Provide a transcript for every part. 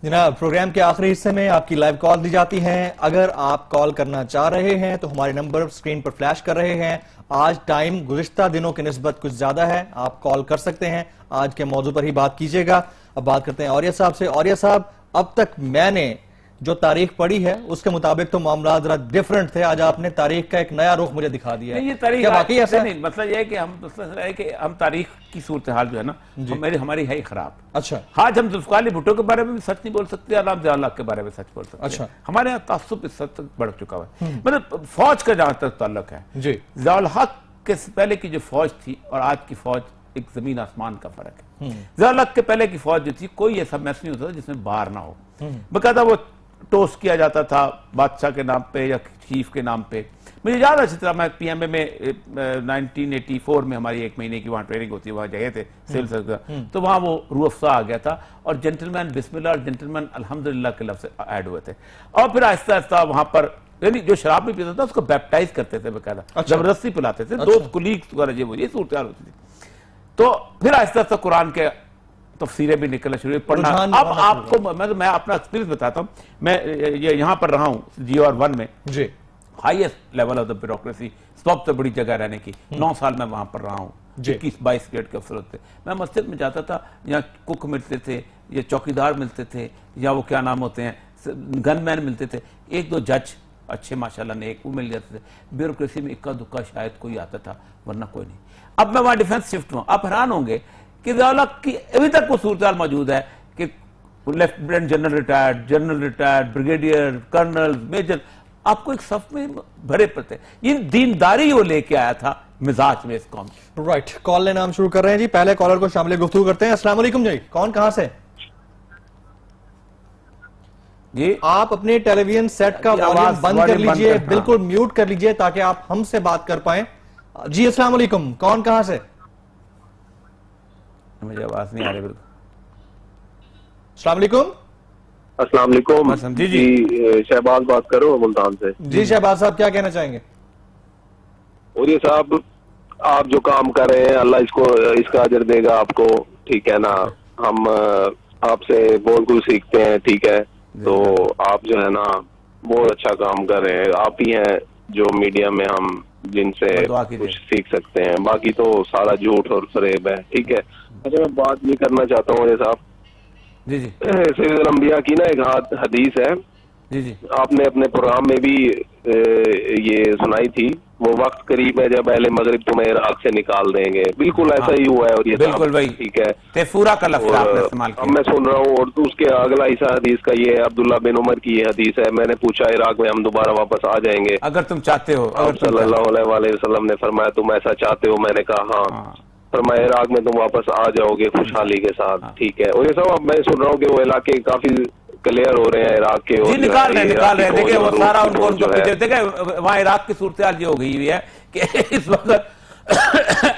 جناب پروگرام کے آخری حصے میں آپ کی لائیو کال دی جاتی ہیں. اگر آپ کال کرنا چاہ رہے ہیں تو ہمارے نمبر سکرین پر فلیش کر رہے ہیں. آج ٹائم گزشتہ دنوں کی نسبت کچھ زیادہ ہے, آپ کال کر سکتے ہیں, آج کے موضوع پر ہی بات کیجئے گا. اب بات کرتے ہیں اوریہ صاحب سے. اوریہ صاحب, اب تک میں نے جو تاریخ پڑھی ہے اس کے مطابق تو معاملات ذرا ڈیفرنٹ تھے. آج آپ نے تاریخ کا ایک نیا رخ مجھے دکھا دیا ہے. یہ تاریخ کیا واقعی ایسا نہیں, مسئلہ یہ ہے کہ ہم تاریخ کی صورتحال جو ہے نا ہماری ہے خراب. اچھا, آج ہم ذوالفقار علی بھٹو کے بارے میں بھی سچ نہیں بول سکتے, علامہ ضیاء الحق کے بارے میں سچ بول سکتے ہیں. ہمارے یہاں تعصب اس حد تک بڑھ چکا ہے. مطلب فوج کا جہاں تک تعلق ہے, ضیاء الحق کے پہلے کی جو فوج تھی اور آج کی فوج ایک زمین آسمان کا فرق ہے. ضیاء الحق کے پہلے کی فوج جو تھی کوئی ایسا میس نہیں ہوتا تھا جس میں باہر نہ ہو. باقاعدہ وہ ٹوسٹ کیا جاتا تھا بادشاہ کے نام پہ یا چیف کے نام پہ. مجھے یاد ہے اسی طرح میں پی ایم اے میں 1984 میں ہماری ایک مہینے کی وہاں ٹریننگ ہوتی ہے, وہاں جگہ تھے سیل سرکل, تو وہاں وہ روح افزا آ گیا تھا اور جنٹلمین بسم اللہ اور جنٹلمین الحمدللہ کے لفظ ایڈ ہوئے تھے. اور پھر آہستہ آہستہ وہاں پر یعنی جو شراب بھی پیتا تھا اس کو بیپٹائز کرتے تھے, باقاعدہ زبردستی پلاتے تھے, دوست کولیگز وغیرہ یہ صورتحال ہوتی تھی. تو پھر آہستہ آہستہ قرآن کے تفسیریں بھی نکلنا شروع پڑھنا. اب آپ کو میں اپنا ایکسپیرینس بتاتا ہوں. میں یہاں پر رہا ہوں جی اور 1 میں, highest level of the bureaucracy, سب سے بڑی جگہ رہنے کی. 9 سال میں وہاں پر رہا ہوں. 21-22 گریڈ کے افسر ہوتے. میں مسجد میں جاتا تھا, یہاں کک ملتے تھے, یا چوکیدار ملتے تھے, یا وہ کیا نام ہوتے ہیں گن مین ملتے تھے, 1-2 جج اچھے ماشاءاللہ نیک وہ مل جاتے تھے. بیوروکریسی میں اکا دکا شاید کوئی آتا تھا, ورنہ کوئی نہیں. اب میں وہاں ڈیفنس شفٹ ہوں. آپ حیران ہوں گے کہ ضیاء الحق کی ابھی تک وہ صورتحال موجود ہے کہ lieutenant general retired, brigadier, colonel, major, آپ کو ایک صف میں بھرے پڑتے. یہ دینداری وہ لے کے آیا تھا مزاج میں اس قوم کی. رائٹ, کال لینا ہم شروع کر رہے ہیں جی. پہلے کالر کو شامل گفتگو کرتے ہیں. السلام علیکم جی, کون کہاں سے؟ جی آپ اپنے ٹیلی ویژن سیٹ کا والیوم بند کر لیجئے, بالکل میوٹ کر لیجئے تاکہ آپ ہم سے بات کر پائیں. جی السلام علیکم, کون کہاں سے؟ مجھے آواز نہیں آ رہی. بالکل. السلام علیکم. السلام علیکم. جی شہباز بات کر رہا ہوں ملتان سے. جی شہباز صاحب, کیا کہنا چاہیں گے؟ اوریہ صاحب, آپ جو کام کر رہے ہیں اللہ اس کا اجر دے گا آپ کو, ٹھیک ہے نا. ہم آپ سے بہت کچھ سیکھتے ہیں, ٹھیک ہے. تو آپ جو ہے نا بہت اچھا کام کر رہے ہیں. آپ ہی ہیں جو میڈیا میں ہم جن سے کچھ سیکھ سکتے ہیں, باقی تو سارا جھوٹ اور فریب ہے, ٹھیک ہے. اچھا میں بات یہ کرنا چاہتا ہوں اوریہ صاحب, سید الانبیاء کی نا ایک حدیث ہے, آپ نے اپنے پروگرام میں بھی یہ سنائی تھی, وہ وقت قریب ہے جب اہل مغرب تمہیں عراق سے نکال دیں گے. بالکل ایسا ہی ہوا ہے اور یہ بالکل ٹھیک ہے. تیفورا کا لفظ آپ نے استعمال کیا. اب میں سن رہا ہوں, اور اس کے اگلا حصہ حدیث کا یہ ہے, عبداللہ بن عمر کی یہ حدیث ہے. میں نے پوچھا عراق میں ہم دوبارہ واپس آ جائیں گے اگر تم چاہتے ہو. آپ صلی اللہ علیہ وسلم نے فرمایا تم ایسا چاہتے ہو؟ میں نے کہا ہاں. فرمایا عراق میں تم واپس آ جاؤ گے خوشحالی کے ساتھ, ٹھیک ہے. اور یہ سب میں سن رہا ہوں کہ وہ علاقے کافی کلیئر ہو رہے ہیں عراق کے. جی نکال رہے ہیں, دیکھیں وہ سارا ان کو دیکھیں وہاں عراق کی صورتحال یہ ہو گئی ہوئی ہے کہ اس وقت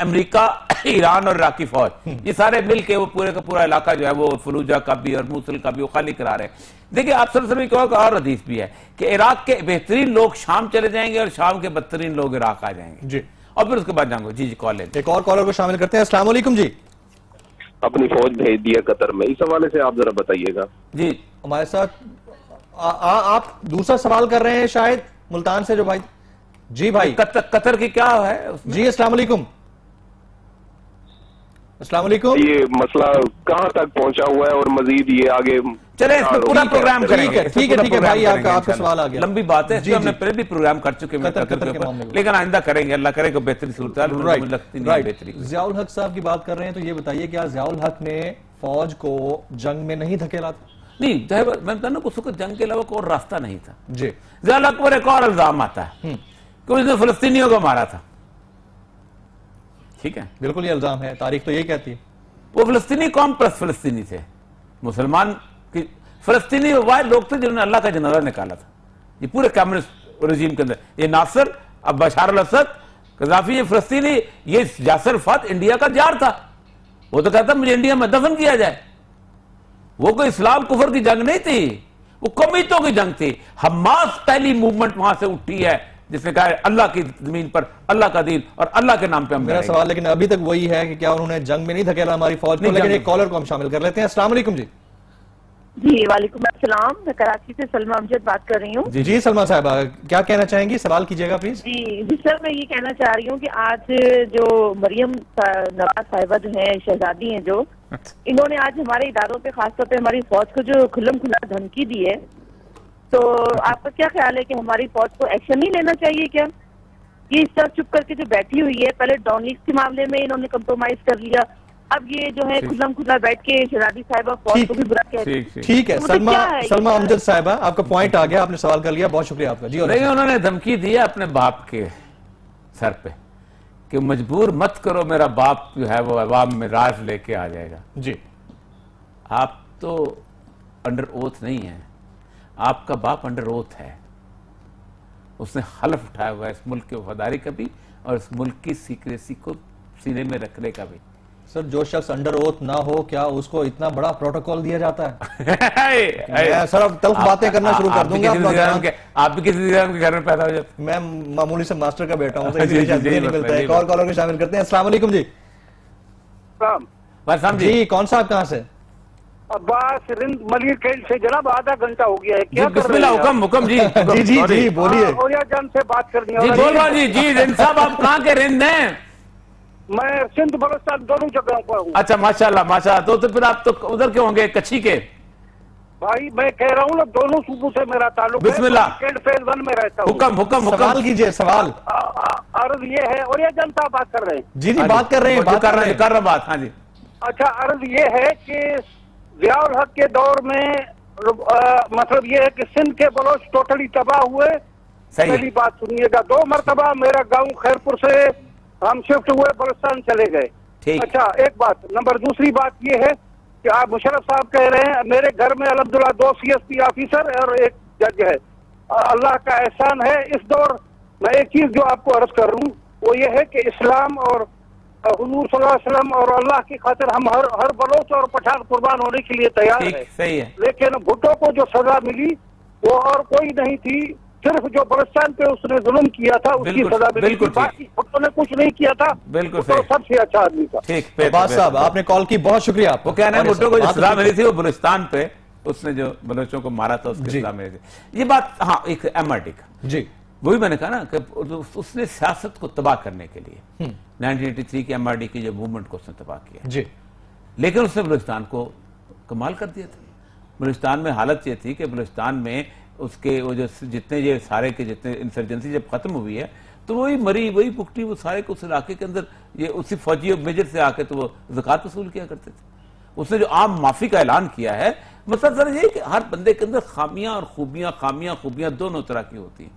امریکہ, ایران اور عراقی فوج یہ سارے مل کے وہ پورے کا پورا علاقہ جو ہے وہ فلوجہ کا بھی اور موصل کا بھی وہ خالی کرا رہے ہیں. دیکھیں آپ صلی اللہ علیہ وسلم کی اور حدیث بھی ہے کہ عراق کے بہترین لوگ شام چلے جائیں گے اور شام کے بدترین لوگ عراق آ جائیں گے. جی اور پھر اس کے بعد جانگو. جی کال لیں, ایک اور کالر کو شامل کرتے ہیں. السلام علیکم جی. اپنی فوج بھیج دیا قطر میں, اس حوالے سے آپ ذرا بتائیے گا. جی ہمارے ساتھ آپ دوسرا سوال کر رہے ہیں شاید ملتان سے جو بھائی. جی بھائی قطر کی کیا ہے؟ جی السلام علیکم. السلام علیکم. یہ مسئلہ کہاں تک پہنچا ہوا ہے اور مزید یہ آگے چلیں اس پہ پورا پروگرام کریں گے. ٹھیک ہے بھائی, آپ کا سوال آ گیا. لمبی بات ہے, ہم نے پہلے بھی پروگرام کر چکے ہیں لیکن آئندہ کریں گے, اللہ کرے کہ بہتری صورتحال لگتی نہیں بہتری. ضیاء الحق صاحب کی بات کر رہے ہیں تو یہ بتائیے کیا ضیاء الحق نے فوج کو جنگ میں نہیں دھکیلا تھا؟ نہیں, میں بتا نا اس وقت جنگ کے علاوہ کوئی راستہ نہیں تھا. جی ضیاء الحق پر ایک اور الزام آتا ہے کہ اس نے فلسطینیوں کو مارا تھا. ٹھیک ہے, بالکل یہ الزام ہے, تاریخ تو یہی کہتی ہے. وہ فلسطینی قوم پلس فلسطینی تھے, مسلمان کی فلسطینی واحد لوگ تھے جنہوں نے اللہ کا جنازہ نکالا تھا. یہ پورے کمیونسٹ رجیم کے اندر یہ ناصر, اب بشار الاسد, قذافی, یہ فلسطینی, یہ یاسر عرفات انڈیا کا جار تھا. وہ تو کہتا مجھے انڈیا میں دفن کیا جائے. وہ کوئی اسلام کفر کی جنگ نہیں تھی, وہ قومیتوں کی جنگ تھی. حماس پہلی موومنٹ وہاں سے اٹھی ہے جس نے کہا ہے اللہ کی زمین پر اللہ کا دین اور اللہ کے نام پہ ہم. میرا سوال لیکن ابھی تک وہی ہے کہ کیا انہوں نے جنگ میں نہیں دھکیلا ہماری فوج کو. لیکن ایک کالر کو ہم شامل کر لیتے ہیں. السلام علیکم جی. جی وعلیکم السلام، میں کراچی سے سلمہ امجد بات کر رہی ہوں. جی سلمہ صاحبہ کیا کہنا چاہیں گی؟ سوال کیجیے گا پلیز. جی سر، میں یہ کہنا چاہ رہی ہوں کہ آج جو مریم نواز صاحبہ جو ہیں، شہزادی ہیں جو، انہوں نے آج ہمارے اداروں پہ، خاص طور پہ ہماری فوج کو جو کھلم کھلا دھمکی دی ہے، تو آپ کا کیا خیال ہے کہ ہماری فوج کو ایکشن نہیں لینا چاہیے کیا؟ یہ اس طرح چپ کر کے جو بیٹھی ہوئی ہے، پہلے ڈان لیگز کے معاملے میں انہوں نے کمپرومائز کر لیا، اب یہ جو ہے کھلم کھلا بیٹھ کے شہزادی صاحبہ فوج کو بھی برا کہتے ہیں. ٹھیک ہے سلمہ امجد صاحبہ، آپ کا پوائنٹ آ گیا، آپ نے سوال کر لیا، بہت شکریہ آپ کا. جی انہوں نے دھمکی دی اپنے باپ کے سر پہ کہ مجبور مت کرو، میرا باپ جو ہے وہ عوام میں راج لے کے آ جائے گا. جی آپ تو انڈر اوتھ نہیں ہیں، آپ کا باپ انڈر اوتھ ہے. اس نے حلف اٹھایا ہوا ہے اس ملک کی وفاداری کا بھی اور اس ملک کی سیکریسی کو سینے میں رکھنے کا بھی. سر جو شخص انڈر اوتھ نہ ہو، کیا اس کو اتنا بڑا پروٹوکول دیا جاتا ہے؟ سر اب تلخ باتیں کرنا شروع کر دوں گا. آپ بھی کسی کے گھر میں پیدا ہو جاتے؟ میں معمولی سے ماسٹر کا بیٹا ہوں، نہیں ملتا ہے. کالر کو شامل کرتے ہیں. السلام علیکم. جی کون صاحب کہاں سے؟ عباس رند ملیر کیل سے. جناب آدھا گھنٹہ ہو گیا ہے، کیا بسم اللہ. حکم جی جی بولیے. اوریا جان سے بات کرنی ہے. جی بول رہا جی رند صاحب، آپ کہاں کے رند ہیں؟ میں سندھ بلوچستان دونوں جگہوں پر ہوں. اچھا ماشاءاللہ. تو پھر آپ تو ادھر کے ہوں گے، کچھی کے. بھائی میں کہہ رہا ہوں نا، دونوں صوبوں سے میرا تعلق ہے. بسم اللہ. فیز 1 میں رہتا ہوں. حکم سوال کیجئے. سوال عرض یہ ہے، اوریا جان صاحب بات کر رہے ہیں. جی بات کر رہے ہیں. کر رہا بات. ہاں جی. اچھا، عرض یہ ہے کہ ضیاء الحق کے دور میں مطلب یہ ہے کہ سندھ کے بلوچ ٹوٹلی تباہ ہوئے. پہلی بات سنیے گا. 2 مرتبہ میرا گاؤں خیرپور سے ہم شفٹ ہوئے، بلوچستان چلے گئے. اچھا ایک بات. دوسری بات یہ ہے کہ آپ مشرف صاحب کہہ رہے ہیں میرے گھر میں الحمدللہ 2 CSP آفیسر اور 1 جج ہے. اللہ کا احسان ہے. اس دور میں ایک چیز جو آپ کو عرض کر رہا ہوں وہ یہ ہے کہ اسلام اور حضور صلی اللہ علیہ وسلم اور اللہ کی خاطر ہم ہر بلوچ اور پٹھان قربان ہونے کے لیے تیار ہے. صحیح ہے. لیکن بھٹو کو جو سزا ملی وہ اور کوئی نہیں تھی، صرف جو بلوچستان پہ اس نے ظلم کیا تھا اس کی سزا ملی تھی. باقی بھٹو نے کچھ نہیں کیا تھا. بالکل سب سے اچھا آدمی تھا. عباس صاحب آپ نے کال کی، بہت شکریہ آپ. وہ کہنا ہے بھٹو کو جو سزا ملی تھی وہ بلوچستان پہ اس نے جو بلوچوں کو مارا تھا اس کی سزا ملی تھی. یہ بات ہاں ایک MRD کا. جی وہی میں نے کہا نا کہ اس نے سیاست کو تباہ کرنے کے لیے 1983 کی MRD کی جو موومنٹ کو اس نے تباہ کیا. جی لیکن اس نے بلوچستان کو کمال کر دیا تھا. بلوچستان میں حالت یہ تھی کہ بلوچستان میں اس کے وہ جو جتنے یہ سارے کے جتنے انسرجنسی جب ختم ہوئی ہے تو وہی مری وہی پکٹی وہ سارے کو اس علاقے کے اندر یہ اسی فوجی میجر سے آ کے تو وہ زکوٰۃ وصول کیا کرتے تھے. اس نے جو عام معافی کا اعلان کیا ہے، مطلب ذرا یہ کہ ہر بندے کے اندر خامیاں اور خوبیاں دونوں طرح کی ہوتی ہیں.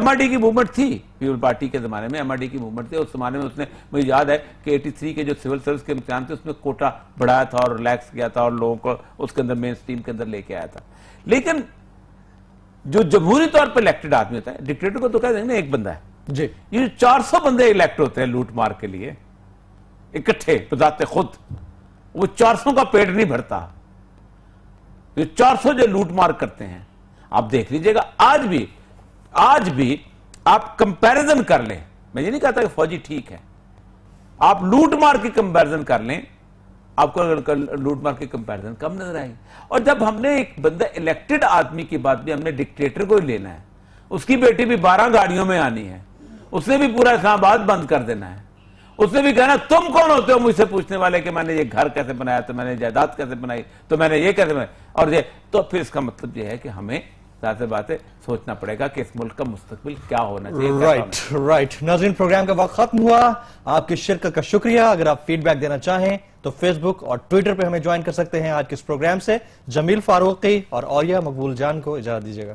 MRD کی موومنٹ تھی پیپل پارٹی کے زمانے میں. MRD کی موومنٹ تھی. اس زمانے میں اس نے، مجھے یاد ہے کہ 83 کے جو سول سروس کے امتحان تھے اس میں کوٹا بڑھایا تھا اور ریلیکس کیا تھا اور لوگوں کو اس کے اندر مین سٹریم کے اندر لے کے آیا تھا. لیکن جو جمہوری طور پر الیکٹڈ آدمی ہوتا ہے، ڈکٹیٹر کو تو کہہ دیں گے ایک بندہ ہے. جی یہ 400 بندے الیکٹ ہوتے ہیں لوٹ مار کے لیے اکٹھے بذات خود، وہ 400 کا پیٹ نہیں بھرتا. یہ 400 جو لوٹ مار کرتے ہیں آپ دیکھ لیجئے گا. آج بھی آپ کمپیریزن کر لیں، میں یہ نہیں کہتا کہ فوجی ٹھیک ہے، آپ لوٹ مار کی کمپیریزن کر لیں، آپ کو لوٹ مار کی کمپیریزن کم نظر آئے گی. اور جب ہم نے ایک بندہ الیکٹڈ آدمی کی بات بھی ہم نے ڈکٹیٹر کو ہی لینا ہے، اس کی بیٹی بھی 12 گاڑیوں میں آنی ہے، اس نے بھی پورا اسلام آباد بند کر دینا ہے، اس نے بھی کہنا تم کون ہوتے ہو مجھ سے پوچھنے والے کہ میں نے یہ گھر کیسے بنایا، تو میں نے جائیداد کیسے بنائی، تو میں نے یہ کیسے بنائی، اور یہ تو پھر اس کا مطلب یہ ہے کہ ہمیں ظاہر سی بات ہے سوچنا پڑے گا کہ اس ملک کا مستقبل کیا ہونا چاہیے. رائٹ ناظرین، پروگرام کا وقت ختم ہوا. آپ کی شرکت کا شکریہ. اگر آپ فیڈ بیک دینا چاہیں تو فیس بک اور ٹویٹر پہ ہمیں جوائن کر سکتے ہیں. آج کے اس پروگرام سے جمیل فاروقی اور اوریا مقبول جان کو اجازت دیجیے گا.